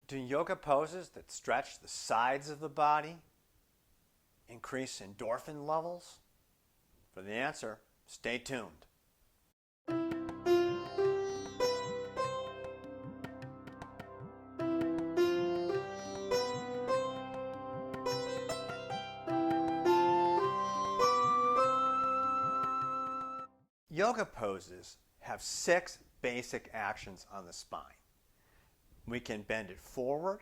Do yoga poses that stretch the sides of the body increase endorphin levels? For the answer, stay tuned. Yoga poses have 6 basic actions on the spine. We can bend it forward,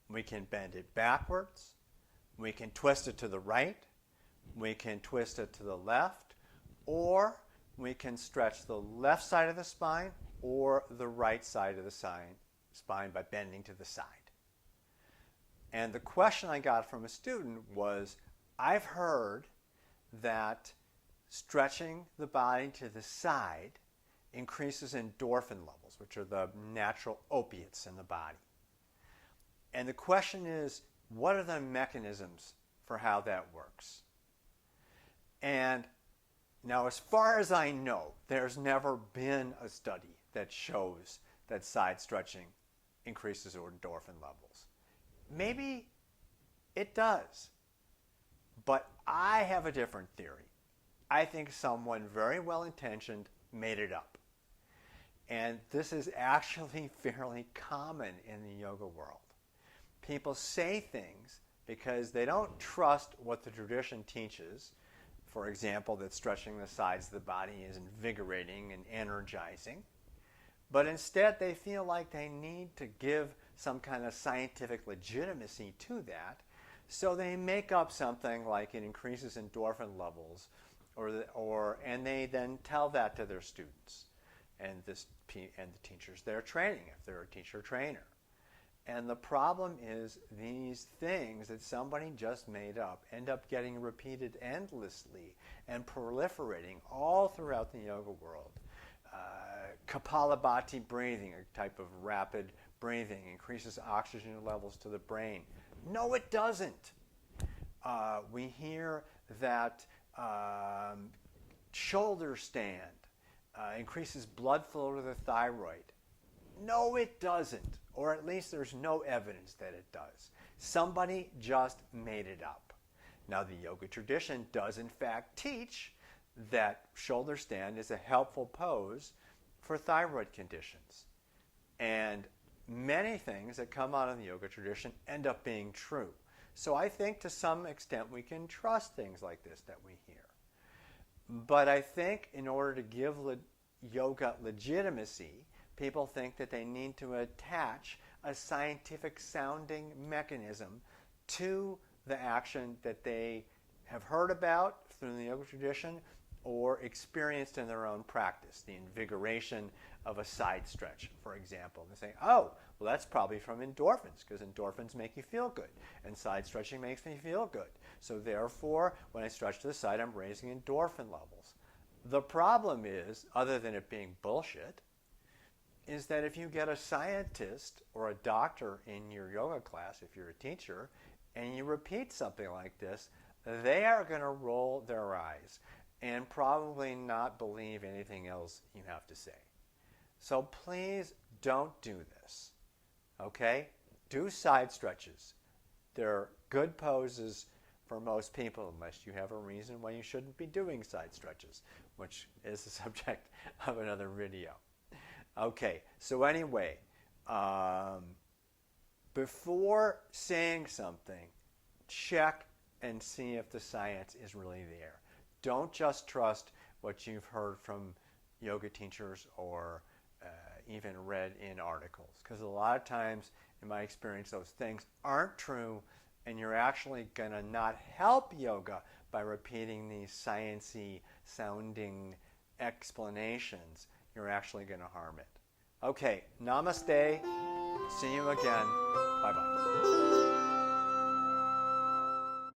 we can bend it backwards, we can twist it to the right, we can twist it to the left, or we can stretch the left side of the spine or the right side of the spine by bending to the side. And the question I got from a student was, I've heard that stretching the body to the side increases endorphin levels, which are the natural opiates in the body. And the question is, what are the mechanisms for how that works? And now, as far as I know, there's never been a study that shows that side stretching increases endorphin levels. Maybe it does, but I have a different theory. I think someone very well-intentioned made it up. And this is actually fairly common in the yoga world. People say things because they don't trust what the tradition teaches. For example, that stretching the sides of the body is invigorating and energizing. But instead, they feel like they need to give some kind of scientific legitimacy to that. So they make up something like it increases endorphin levels, and they then tell that to their students and the teachers they're training, if they're a teacher trainer. And the problem is these things that somebody just made up end up getting repeated endlessly and proliferating all throughout the yoga world. Kapalabhati breathing, a type of rapid breathing, increases oxygen levels to the brain. No, it doesn't. We hear that shoulder stand increases blood flow to the thyroid. No, it doesn't. Or at least there's no evidence that it does. Somebody just made it up. Now, the yoga tradition does in fact teach that shoulder stand is a helpful pose for thyroid conditions. And many things that come out of the yoga tradition end up being true. So I think to some extent we can trust things like this that we hear. But I think in order to give yoga legitimacy, people think that they need to attach a scientific sounding mechanism to the action that they have heard about through the yoga tradition or experienced in their own practice, the invigoration of a side stretch, for example. They say, oh, well, that's probably from endorphins, because endorphins make you feel good, and side stretching makes me feel good. So therefore, when I stretch to the side, I'm raising endorphin levels. The problem is, other than it being bullshit, is that if you get a scientist or a doctor in your yoga class, if you're a teacher, and you repeat something like this, they are going to roll their eyes and probably not believe anything else you have to say. So please don't do this, okay? Do side stretches. They're good poses for most people, unless you have a reason why you shouldn't be doing side stretches, which is the subject of another video. Okay, so anyway, before saying something, check and see if the science is really there. Don't just trust what you've heard from yoga teachers or even read in articles, because a lot of times, in my experience, those things aren't true, and you're actually going to not help yoga by repeating these sciencey sounding explanations. You're actually going to harm it. Okay, namaste. See you again. Bye-bye.